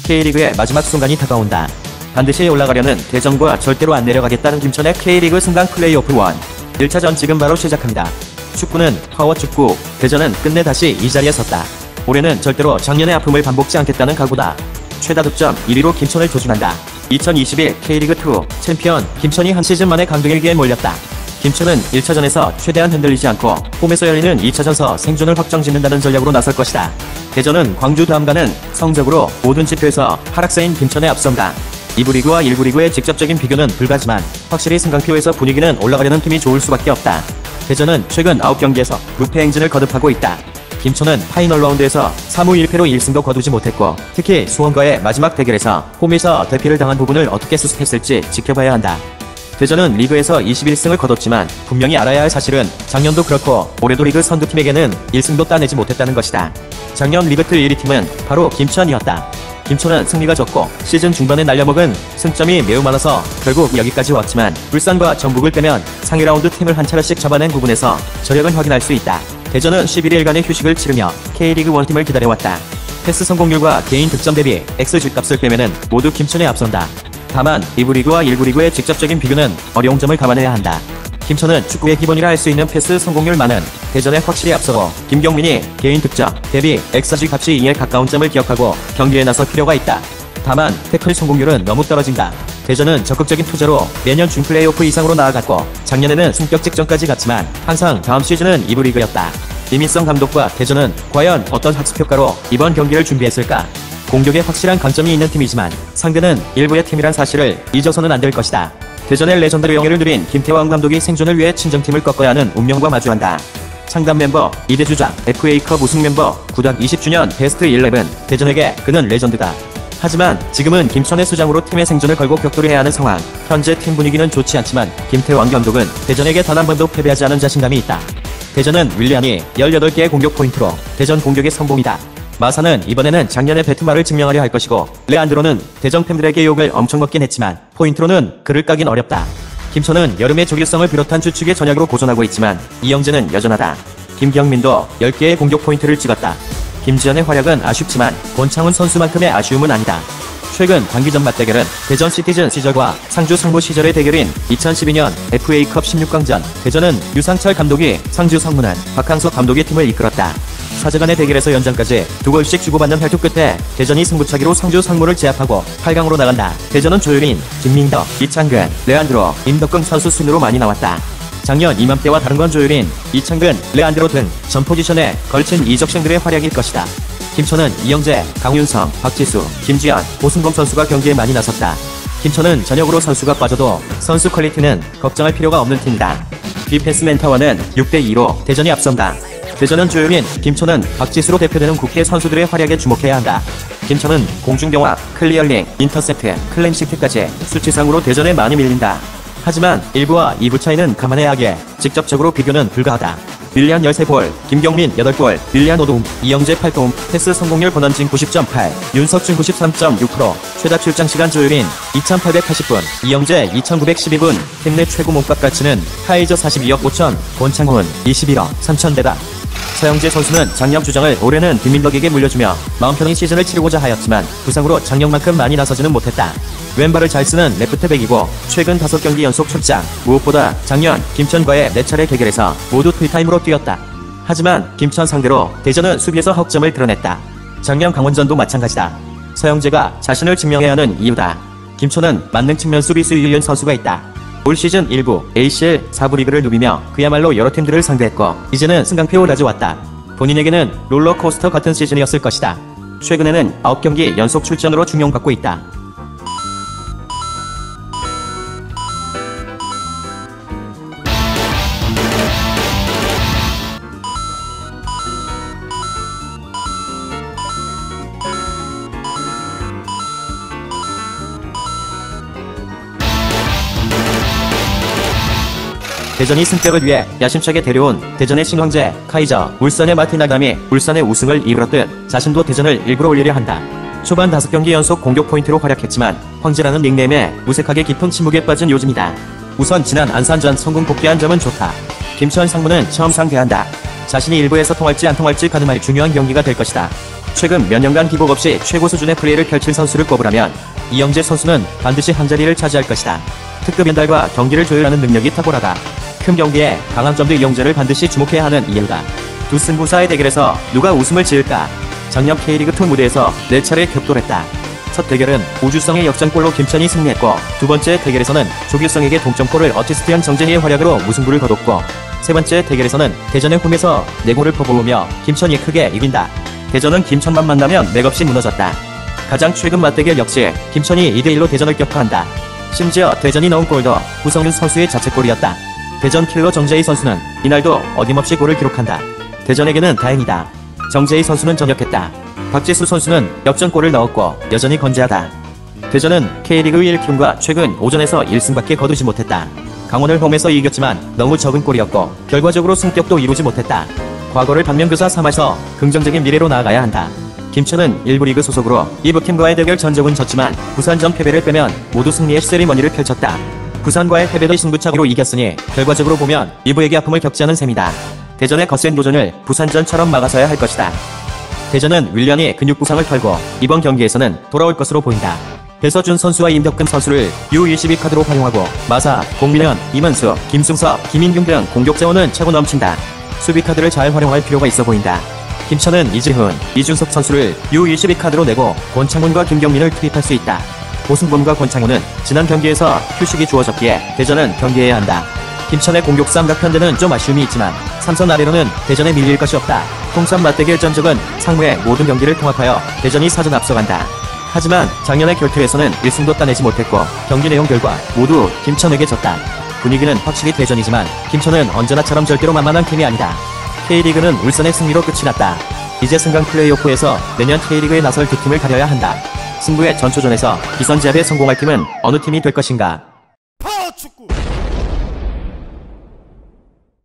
K리그의 마지막 순간이 다가온다. 반드시 올라가려는 대전과 절대로 안 내려가겠다는 김천의 K리그 승강 플레이오프 1. 1차전 지금 바로 시작합니다. 축구는 파워축구, 대전은 끝내 다시 이 자리에 섰다. 올해는 절대로 작년의 아픔을 반복지 않겠다는 각오다. 최다 득점 1위로 김천을 조준한다. 2021 K리그2 챔피언 김천이 한 시즌 만에 강등 일기에 몰렸다. 김천은 1차전에서 최대한 흔들리지 않고 홈에서 열리는 2차전서 생존을 확정짓는다는 전략으로 나설 것이다. 대전은 광주 다음가는 성적으로 모든 지표에서 하락세인 김천에 앞선다. 2부 리그와 1부 리그의 직접적인 비교는 불가지만 확실히 승강표에서 분위기는 올라가려는 팀이 좋을 수밖에 없다. 대전은 최근 9경기에서 무패 행진을 거듭하고 있다. 김천은 파이널 라운드에서 3무 1패로 1승도 거두지 못했고 특히 수원과의 마지막 대결에서 홈에서 대피를 당한 부분을 어떻게 수습했을지 지켜봐야 한다. 대전은 리그에서 21승을 거뒀지만 분명히 알아야 할 사실은 작년도 그렇고 올해도 리그 선두팀에게는 1승도 따내지 못했다는 것이다. 작년 리그2 1위 팀은 바로 김천이었다. 김천은 승리가 적고 시즌 중반에 날려먹은 승점이 매우 많아서 결국 여기까지 왔지만 울산과 전북을 빼면 상위 라운드 팀을 한 차례씩 잡아낸 부분에서 저력은 확인할 수 있다. 대전은 11일간의 휴식을 치르며 K리그 1팀을 기다려왔다. 패스 성공률과 개인 득점 대비 XG값을 빼면은 모두 김천에 앞선다. 다만 2부 리그와 1부 리그의 직접적인 비교는 어려운 점을 감안해야 한다. 김천은 축구의 기본이라 할 수 있는 패스 성공률 많은 대전에 확실히 앞서고 김경민이 개인 득점 대비 XG 값이 2에 가까운 점을 기억하고 경기에 나설 필요가 있다. 다만 태클 성공률은 너무 떨어진다. 대전은 적극적인 투자로 매년 준 플레이오프 이상으로 나아갔고 작년에는 승격 직전까지 갔지만 항상 다음 시즌은 2부 리그였다. 이민성 감독과 대전은 과연 어떤 학습효과로 이번 경기를 준비했을까? 공격에 확실한 강점이 있는 팀이지만 상대는 일부의 팀이란 사실을 잊어서는 안 될 것이다. 대전의 레전드를 영예를 누린 김태왕 감독이 생존을 위해 친정팀을 꺾어야 하는 운명과 마주한다. 창단 멤버, 2대 주장, FA컵 우승 멤버, 구단 20주년 베스트 11, 대전에게 그는 레전드다. 하지만 지금은 김천의 수장으로 팀의 생존을 걸고 격돌을 해야 하는 상황. 현재 팀 분위기는 좋지 않지만 김태왕 감독은 대전에게 단 한 번도 패배하지 않은 자신감이 있다. 대전은 윌리안이 18개의 공격 포인트로 대전 공격의 성공이다. 마사는 이번에는 작년의 베트마를 증명하려 할 것이고 레안드로는 대전 팬들에게 욕을 엄청 먹긴 했지만 포인트로는 그를 까긴 어렵다. 김천은 여름의 조규성을 비롯한 주축의 전략으로 고전하고 있지만 이영재는 여전하다. 김경민도 10개의 공격 포인트를 찍었다. 김지현의 활약은 아쉽지만 권창훈 선수만큼의 아쉬움은 아니다. 최근 단기전 맞대결은 대전 시티즌 시절과 상주 상무 시절의 대결인 2012년 FA컵 16강전 대전은 유상철 감독이 상주 성문한 박항석 감독의 팀을 이끌었다. 사제간의 대결에서 연장까지 2골씩 주고받는 혈투 끝에 대전이 승부차기로 상주 상무를 제압하고 8강으로 나간다. 대전은 조유린, 김민덕, 이창근, 레안드로, 임덕근 선수 순으로 많이 나왔다. 작년 이맘때와 다른 건 조유린, 이창근, 레안드로 등 전 포지션에 걸친 이적생들의 활약일 것이다. 김천은 이영재, 강윤성, 박지수, 김지현, 고승범 선수가 경기에 많이 나섰다. 김천은 전역으로 선수가 빠져도 선수 퀄리티는 걱정할 필요가 없는 팀이다. 디펜스 맨타워는 6대2로 대전이 앞선다. 대전은 조유린, 김천은 박지수로 대표되는 국회 선수들의 활약에 주목해야 한다. 김천은 공중경화, 클리어링, 인터셉트, 클린시트까지 수치상으로 대전에 많이 밀린다. 하지만 1부와 2부 차이는 감안해야 하기에 직접적으로 비교는 불가하다. 윌리안 13골, 김경민 8골, 윌리안 5도움, 이영재 8도움, 패스 성공률 권원진 90.8, 윤석준 93.6%, 최다 출장시간 조유린 2880분, 이영재 2912분, 팀 내 최고 몸값 가치는 카이저 42억 5천, 권창훈 21억 3천대다. 서영재 선수는 작년 주장을 올해는 김민덕에게 물려주며 마음 편히 시즌을 치르고자 하였지만 부상으로 작년만큼 많이 나서지는 못했다. 왼발을 잘 쓰는 레프트백이고 최근 5경기 연속 출장, 무엇보다 작년 김천과의 4차례 대결에서 모두 풀타임으로 뛰었다. 하지만 김천 상대로 대전은 수비에서 허점을 드러냈다. 작년 강원전도 마찬가지다. 서영재가 자신을 증명해야 하는 이유다. 김천은 만능 측면 수비수 유일현 선수가 있다. 올 시즌 1부, ACL, 4부 리그를 누비며 그야말로 여러 팀들을 상대했고 이제는 승강표를 가져왔다. 본인에게는 롤러코스터 같은 시즌이었을 것이다. 최근에는 9경기 연속 출전으로 중용받고 있다. 대전이 승격을 위해 야심차게 데려온 대전의 신황제, 카이저, 울산의 마티나감이 울산의 우승을 이끌었듯 자신도 대전을 일부러 올리려 한다. 초반 5경기 연속 공격 포인트로 활약했지만 황제라는 닉네임에 무색하게 깊은 침묵에 빠진 요즘이다. 우선 지난 안산전 성공 복귀한 점은 좋다. 김천 상무는 처음 상대한다. 자신이 일부에서 통할지 안 통할지 가늠할 중요한 경기가 될 것이다. 최근 몇 년간 기복 없이 최고 수준의 플레이를 펼칠 선수를 꼽으라면 이영재 선수는 반드시 한자리를 차지할 것이다. 특급 연달과 경기를 조율하는 능력이 탁월하다. 큰 경기에 강한 점도 이영재를 반드시 주목해야 하는 이유다. 두 승부사의 대결에서 누가 웃음을 지을까? 작년 K리그2 무대에서 4차례 격돌했다. 첫 대결은 우주성의 역전골로 김천이 승리했고, 두 번째 대결에서는 조규성에게 동점골을 어시스트한 정재희의 활약으로 무승부를 거뒀고, 세 번째 대결에서는 대전의 홈에서 4골을 퍼부으며 김천이 크게 이긴다. 대전은 김천만 만나면 맥없이 무너졌다. 가장 최근 맞대결 역시 김천이 2대1로 대전을 격파한다. 심지어 대전이 넣은 골도 구성윤 선수의 자책골이었다. 대전 킬러 정재희 선수는 이날도 어김없이 골을 기록한다. 대전에게는 다행이다. 정재희 선수는 전역했다. 박지수 선수는 역전골을 넣었고 여전히 건재하다. 대전은 K리그 1 기움과 최근 오전에서 1승밖에 거두지 못했다. 강원을 홈에서 이겼지만 너무 적은 골이었고 결과적으로 승격도 이루지 못했다. 과거를 반면교사 삼아서 긍정적인 미래로 나아가야 한다. 김천은 1부 리그 소속으로 2부 팀과의 대결 전적은 졌지만 부산전 패배를 빼면 모두 승리의 세리머니를 펼쳤다. 부산과의 패배도 승부차기로 이겼으니 결과적으로 보면 2부에게 아픔을 겪지 않은 셈이다. 대전의 거센 도전을 부산전처럼 막아서야 할 것이다. 대전은 윌련이 근육 부상을 털고 이번 경기에서는 돌아올 것으로 보인다. 배서준 선수와 임덕근 선수를 U22 카드로 활용하고 마사, 공민현, 이문수, 김승석, 김인경 등 공격 자원은 차고 넘친다. 수비 카드를 잘 활용할 필요가 있어 보인다. 김천은 이지훈, 이준석 선수를 U22 카드로 내고 권창훈과 김경민을 투입할 수 있다. 오승범과 권창훈은 지난 경기에서 휴식이 주어졌기에 대전은 경기해야 한다. 김천의 공격 삼각편대는 좀 아쉬움이 있지만 3선 아래로는 대전에 밀릴 것이 없다. 통산 맞대결 전적은 상무의 모든 경기를 통합하여 대전이 사전 앞서간다. 하지만 작년의 결투에서는 1승도 따내지 못했고 경기 내용 결과 모두 김천에게 졌다. 분위기는 확실히 대전이지만 김천은 언제나처럼 절대로 만만한 팀이 아니다. K리그는 울산의 승리로 끝이 났다. 이제 승강 플레이오프에서 내년 K리그에 나설 두 팀을 가려야 한다. 승부의 전초전에서 기선제압에 성공할 팀은 어느 팀이 될 것인가?